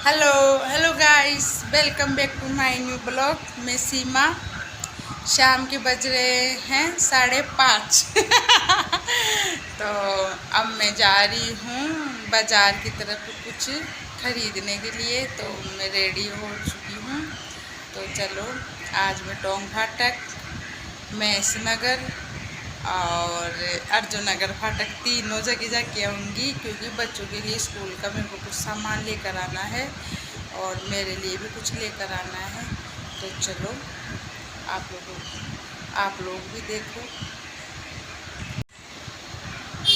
Hello hello guys, welcome back to my new blog. मैं सीमा। शाम के बज रहे हैं 5:30। तो अब मैं जा रही हूँ बाज़ार की तरफ कुछ ख़रीदने के लिए। तो मैं रेडी हो चुकी हूँ। तो चलो, आज मैं टोंग फाटक, मैस नगर और अर्जुन नगर फाटक तीनों जगह जाके आऊँगी, क्योंकि बच्चों के लिए स्कूल का मेरे को कुछ सामान लेकर आना है और मेरे लिए भी कुछ लेकर आना है। तो चलो, आप लोग भी देखो।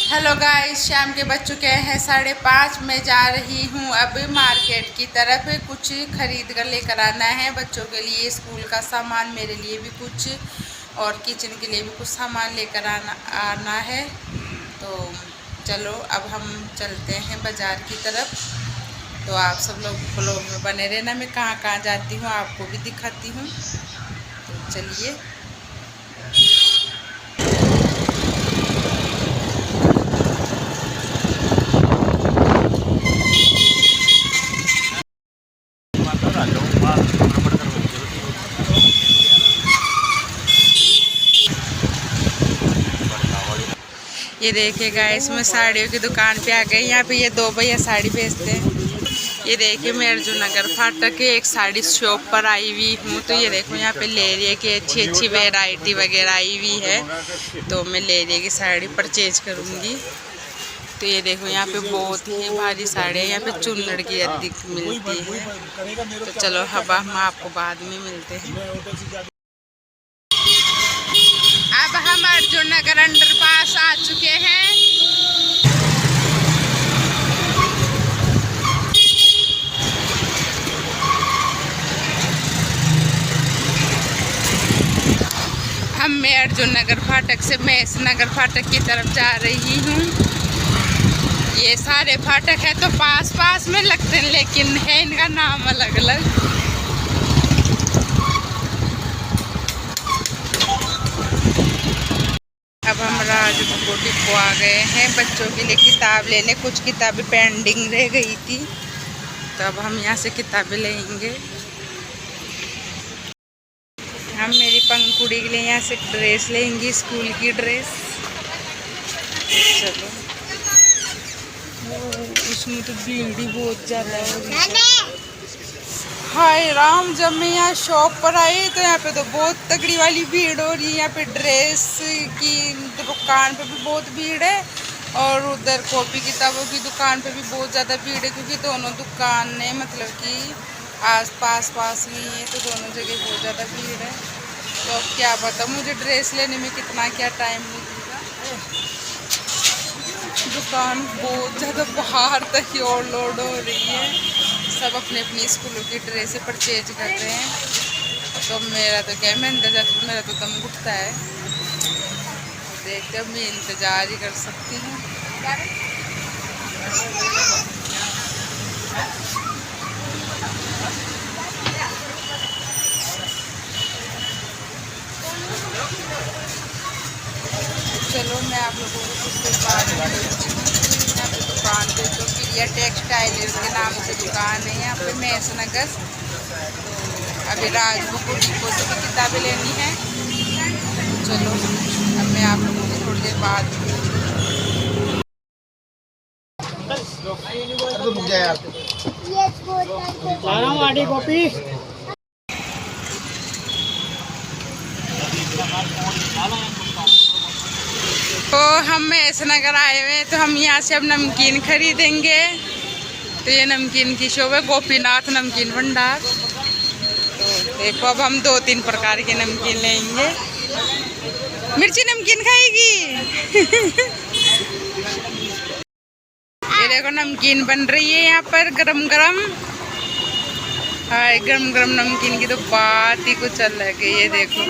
हेलो गाइस, शाम के बज चुके हैं 5:30। मैं जा रही हूँ अब मार्केट की तरफ। कुछ खरीद कर लेकर आना है, बच्चों के लिए स्कूल का सामान, मेरे लिए भी कुछ, और किचन के लिए भी कुछ सामान लेकर आना है। तो चलो, अब हम चलते हैं बाज़ार की तरफ। तो आप सब लोग ब्लॉग में बने रहना। मैं कहाँ कहाँ जाती हूँ आपको भी दिखाती हूँ। तो चलिए। ये देखिए गाइस, मैं साड़ियों की दुकान पे आ गई। यहाँ पे ये दो भैया साड़ी बेचते हैं। ये देखिए, मैं अर्जुन नगर फाटक के एक साड़ी शॉप पर आई हुई हूँ। तो ये देखो, यहाँ पे ले रही है कि अच्छी अच्छी वैरायटी वगैरह आई हुई है। तो मैं ले रही है कि साड़ी परचेज करूँगी। तो ये देखो, यहाँ पे बहुत ही भारी साड़ियाँ, यहाँ पे चुन्नड़ की अधिक मिलती है। तो चलो, हवा हम आपको बाद में मिलते हैं। अब हम अर्जुन नगर अंडरपास आ चुके हैं। अब मैं अर्जुन नगर फाटक से मैस नगर फाटक की तरफ जा रही हूँ। ये सारे फाटक है तो पास पास में लगते हैं, लेकिन है इनका नाम अलग अलग। अब हम राजभोग डिपो आ गए हैं बच्चों के लिए किताब लेने। कुछ किताबें पेंडिंग रह गई थी, तो अब हम यहाँ से किताबें लेंगे। हम मेरी पंखुड़ी के लिए यहाँ से ड्रेस लेंगी, स्कूल की ड्रेस। चलो, उसमें तो भीड़ ही बहुत ज़्यादा हो रही है। हाय राम, जब मैं यहाँ शॉप पर आई तो यहाँ पे तो बहुत तगड़ी वाली भीड़ हो रही है। यहाँ पे ड्रेस की दुकान पे भी बहुत भीड़ है, और उधर कॉपी किताबों की दुकान पे भी बहुत ज़्यादा भीड़ है, क्योंकि दोनों दुकानें मतलब कि आस पास ही है। तो दोनों जगह बहुत ज़्यादा भीड़ है। तो अब क्या पता मुझे ड्रेस लेने में कितना क्या टाइम लगेगा। दुकान बहुत ज़्यादा बाहर तक ही और लोड हो रही है। सब अपने अपनी स्कूलों की ड्रेसें परचेज कर रहे हैं। तो मेरा तो क्या, मैं अंदर जाती हूँ, मेरा तो दम घुटता है। देखते, अब मैं इंतज़ार ही कर सकती हूँ। चलो, मैं आप लोगों को कुछ देर बाद यहाँ पे दुकान पे, तो प्रिया टेक्सटाइल्स के नाम से दुकान है यहाँ पे मैस नगर। तो अभी राजभोग डिपो से भी किताबें लेनी है। चलो, अब मैं आप लोगों को थोड़ी देर बाद कॉपी। तो हम मैस नगर आए हुए हैं, तो हम यहाँ से अब नमकीन खरीदेंगे। तो ये नमकीन की शॉप है, गोपीनाथ नमकीन भंडार। तो देखो, अब हम 2-3 प्रकार के नमकीन लेंगे। मिर्ची नमकीन खाएगी। ये देखो, नमकीन बन रही है यहाँ पर गरम गरम। हाय, गरम गरम नमकीन की तो बात ही कुछ अलग है। ये देखो,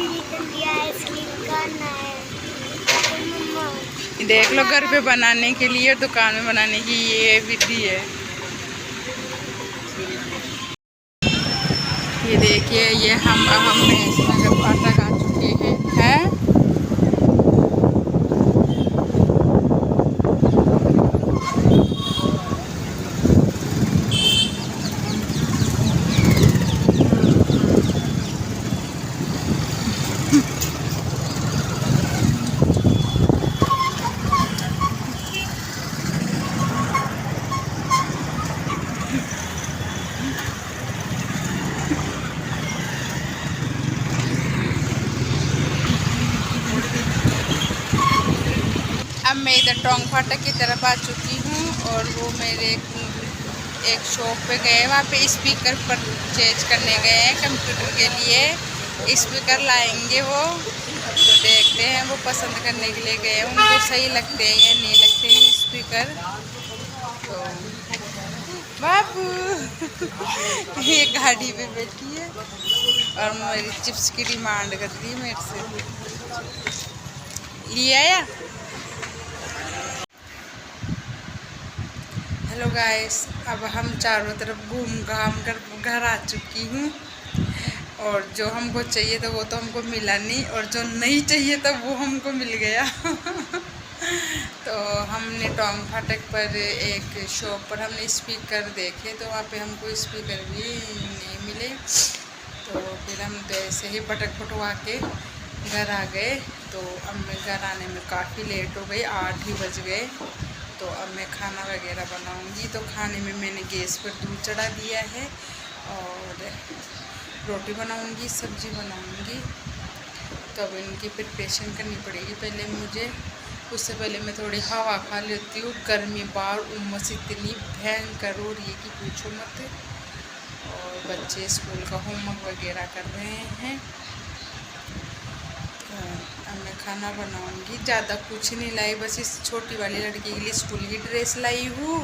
देख लो, घर पे बनाने के लिए, दुकान में बनाने की ये विधि है। ये देखिए, ये हम मैस नगर फाटक आ चुके हैं। मैं इधर टोंग फाटक की तरफ आ चुकी हूँ और वो मेरे एक शॉप पे गए, वहाँ पे स्पीकर परचेज करने गए हैं कंप्यूटर के लिए। स्पीकर लाएंगे वो, तो देखते हैं वो पसंद करने के लिए गए हैं, उनको सही लगते हैं या नहीं लगते हैं स्पीकर। तो बाबू ये गाड़ी पे बैठी है और मेरी चिप्स की डिमांड कर रही है मेरे से। लिया या हेलो गाइस, अब हम चारों तरफ घूम घाम कर घर आ चुकी हूँ और जो हमको चाहिए था वो तो हमको मिला नहीं और जो नहीं चाहिए था वो हमको मिल गया। तो हमने टोंग फाटक पर एक शॉप पर हमने स्पीकर देखे, तो वहाँ पे हमको स्पीकर भी नहीं मिले। तो फिर हम तो ऐसे ही भटक भटवा के घर आ गए। तो अब मैं घर आने में काफ़ी लेट हो गई, 8 ही बज गए। तो अब मैं खाना वगैरह बनाऊंगी। तो खाने में मैंने गैस पर दूध चढ़ा दिया है और रोटी बनाऊंगी, सब्जी बनाऊंगी। तो अब इनकी प्रिपरेशन करनी पड़ेगी पहले मुझे। उससे पहले मैं थोड़ी हवा खा लेती हूँ। गर्मी बाहर उमस इतनी भयंकर हो रही है कि पूछो मत। और बच्चे स्कूल का होमवर्क वगैरह कर रहे हैं। अब मैं खाना बनाऊंगी। ज़्यादा कुछ नहीं लाई, बस इस छोटी वाली लड़की के लिए स्कूल की ड्रेस लाई हूँ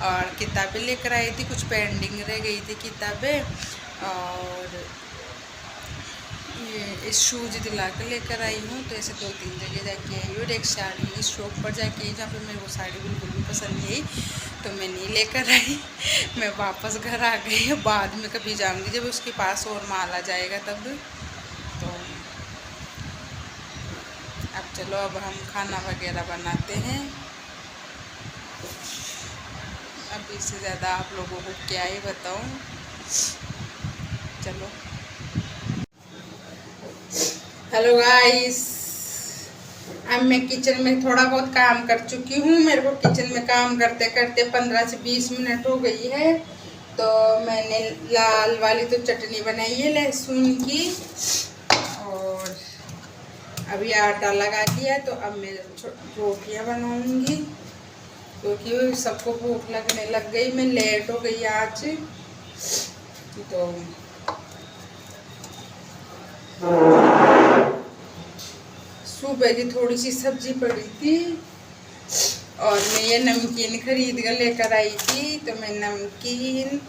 और किताबें लेकर आई थी, कुछ पेंडिंग रह गई थी किताबें। और ये शूज दिला कर लेकर आई हूँ। तो ऐसे 2-3 जगह जाके आई हूँ और एक साड़ी इस शॉप पर जाके आई जहाँ पे मेरे को साड़ी बिल्कुल भी पसंद नहीं आई, तो मैं नहीं लेकर आई। मैं वापस घर आ गई। बाद में कभी जाऊँगी जब उसके पास और माल आ जाएगा तब। तो अब चलो, अब हम खाना वगैरह बनाते हैं। अब इससे ज़्यादा आप लोगों को क्या ही बताऊँ। चलो। हेलो गाइस, अब मैं किचन में थोड़ा बहुत काम कर चुकी हूँ। मेरे को किचन में काम करते करते 15 से 20 मिनट हो गई है। तो मैंने लाल वाली तो चटनी बनाई है लहसुन की और अभी आटा लगा दिया। तो अब मैं रोटियाँ बनाऊंगी क्योंकि सबको भूख लगने लग गई। मैं लेट हो गई आज। तो सुबह की थोड़ी सी सब्जी पड़ी थी और मैं ये नमकीन खरीद कर लेकर आई थी। तो मैं नमकीन,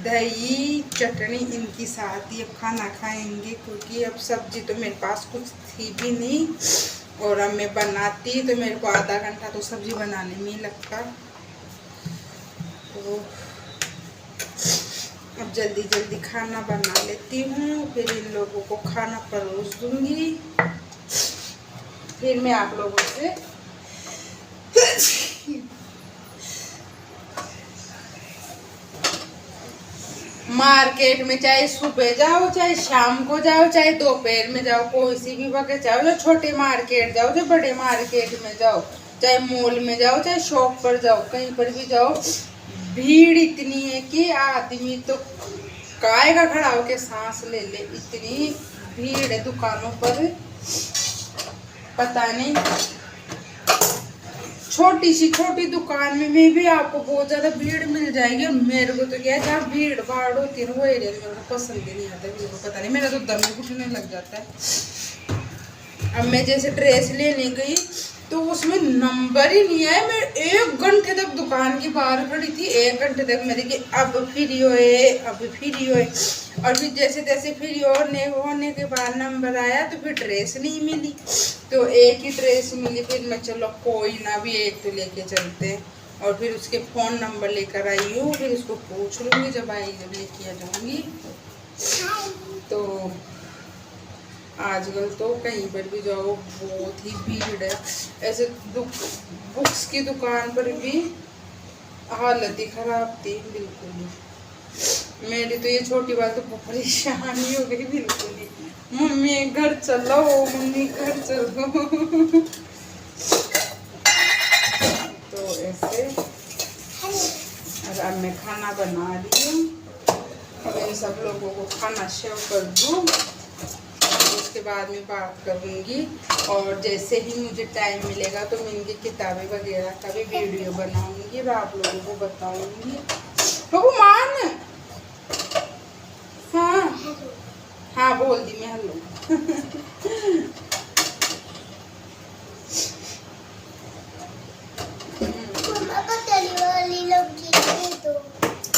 दही, चटनी इनकी साथ ही अब खाना खाएंगे क्योंकि अब सब्जी तो मेरे पास कुछ थी भी नहीं। और अब मैं बनाती तो मेरे को आधा घंटा तो सब्जी बनाने में ही लगता। तो अब जल्दी जल्दी खाना बना लेती हूँ, फिर इन लोगों को खाना परोस दूँगी। फिर मैं आप लोगों से मार्केट में चाहे सुबह जाओ, चाहे शाम को जाओ, चाहे दोपहर में जाओ, कोई सी भी वक्त जाओ, जो छोटे मार्केट जाओ, जो बड़े मार्केट में जाओ, चाहे मॉल में जाओ, चाहे शॉप पर जाओ, कहीं पर भी जाओ, भीड़ इतनी है कि आदमी तो काय का खड़ा होके सांस ले ले। इतनी भीड़ है दुकानों पर, पता नहीं। छोटी सी छोटी दुकान में भी आपको बहुत ज़्यादा भीड़ मिल जाएगी। और मेरे को तो क्या है, जहाँ भीड़ भाड़ होती है ना वो एरिया मेरे को पसंद ही नहीं आता। मेरे को पता नहीं, मेरा तो दम में घुटने लग जाता है। अब मैं जैसे ड्रेस लेने गई तो उसमें नंबर ही नहीं आया। मैं 1 घंटे तक दुकान के बाहर खड़ी थी। 1 घंटे तक मैं देखी अब फ्री होए, अब फ्री होए। और फिर जैसे तैसे फ्री होने के बाद नंबर आया तो फिर ड्रेस नहीं मिली। तो एक ही ड्रेस मिली। फिर मैं चलो कोई ना, भी एक तो लेके चलते हैं। और फिर उसके फ़ोन नंबर लेकर आई हूँ, फिर उसको पूछ लूँगी जब आई जब लेके आ जाऊँगी। तो आजकल तो कहीं पर भी जाओ बहुत ही भीड़ है। ऐसे बुक्स की दुकान पर भी हालत ही खराब थी बिल्कुल ही। मेरी तो ये छोटी बात तो बहुत परेशानी हो गई बिल्कुल ही। मम्मी घर चलो, मम्मी घर चलो। तो ऐसे अब मैं खाना बना रही हूँ। अब इन सब लोगों को खाना सर्व कर दूँ। उसके से बाद में बात करूँगी, और जैसे ही मुझे टाइम मिलेगा तो मैं इनकी किताबें वगैरह का भी वीडियो बनाऊँगी और आप लोगों को बताऊँगी। बबू मान, हाँ हाँ बोल दी मैं हेलो।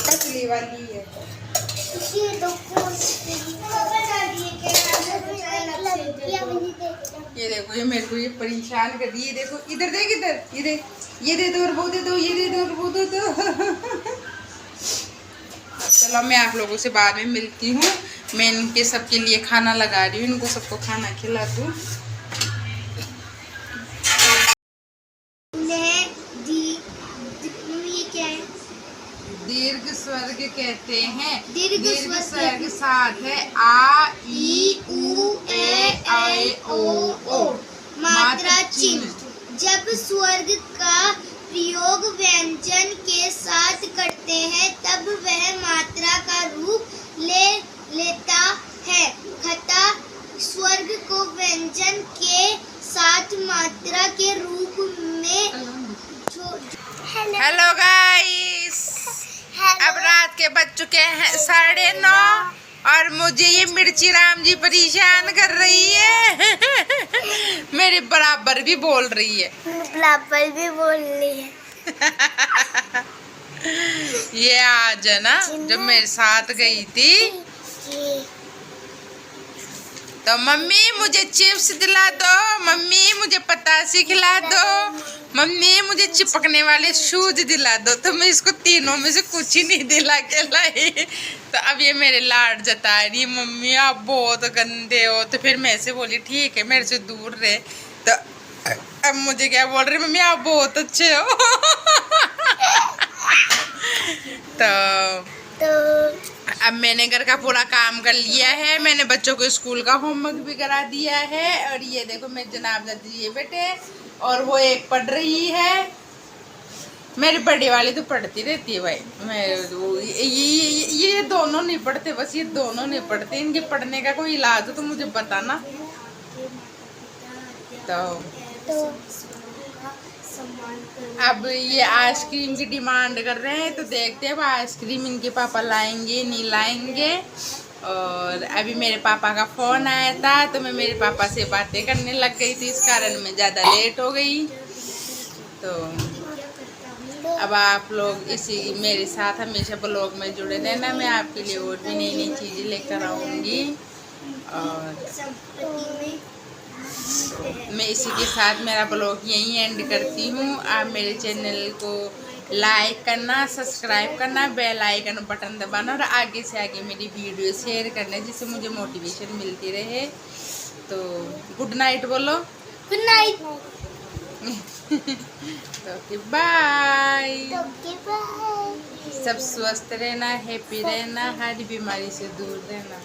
पतली वाली है ये देखो, ये मेरे को ये परेशान कर रही है। देखो इधर देख, इधर ये दे दो और वो दे दो, ये दे दो और वो दे दो। चलो मैं आप लोगों से बाद में मिलती हूँ। मैं इनके सबके लिए खाना लगा रही हूँ, इनको सबको खाना खिला दूँ। दीर्घ स्वर्ग कहते हैं, दीर्घ स्वर्ग साथ है आ ई उ ए ऐ ओ ओ। मात्रा चिन्ह। जब स्वर्ग का प्रयोग व्यंजन के साथ करते हैं तब वह मात्रा का रूप ले लेता है। खता स्वर्ग को व्यंजन के साथ मात्रा के रूप में हेलो गाइस, अब रात के बज चुके हैं 9:30 और मुझे ये मिर्ची राम जी परेशान कर रही है। मेरे बराबर भी बोल रही है, बराबर भी बोल रही है। ये आज है ना जब मेरे साथ गई थी तो मम्मी मुझे चिप्स दिला दो, मम्मी मुझे पतासी खिला दो, मम्मी मुझे चिपकने वाले शूज दिला दो। तो मैं इसको तीनों में से कुछ ही नहीं दिला के लाई। तो अब ये मेरे लाड जता रही, मम्मी आप बहुत गंदे हो। तो फिर मैं ऐसे बोली ठीक है मेरे से दूर रहे। तो अब मुझे क्या बोल रही, मम्मी आप बहुत अच्छे हो। तो अब मैंने घर का पूरा काम कर लिया है, मैंने बच्चों को स्कूल का होमवर्क भी करा दिया है। और ये देखो मैं जनाब दादी ये बेटे, और वो एक पढ़ रही है। मेरी बड़ी वाली तो पढ़ती रहती है भाई। ये दोनों नहीं पढ़ते, बस ये दोनों नहीं पढ़ते। इनके पढ़ने का कोई इलाज हो तो मुझे बताना। तो अब ये आइसक्रीम की डिमांड कर रहे हैं, तो देखते हैं अब आइसक्रीम इनके पापा लाएंगे नहीं लाएंगे। और अभी मेरे पापा का फ़ोन आया था तो मैं मेरे पापा से बातें करने लग गई थी, इस कारण मैं ज़्यादा लेट हो गई। तो अब आप लोग इसी मेरे साथ हमेशा ब्लॉग में जुड़े रहना, मैं आपके लिए और भी नई नई चीज़ें लेकर आऊँगी। और मैं इसी के साथ मेरा ब्लॉग यहीं एंड करती हूँ। आप मेरे चैनल को लाइक करना, सब्सक्राइब करना, बेल आइकन बटन दबाना और आगे से आगे मेरी वीडियो शेयर करना, जिससे मुझे मोटिवेशन मिलती रहे। तो गुड नाइट बोलो। Good night. तो बाय। सब स्वस्थ रहना, हैप्पी रहना, हर बीमारी से दूर रहना।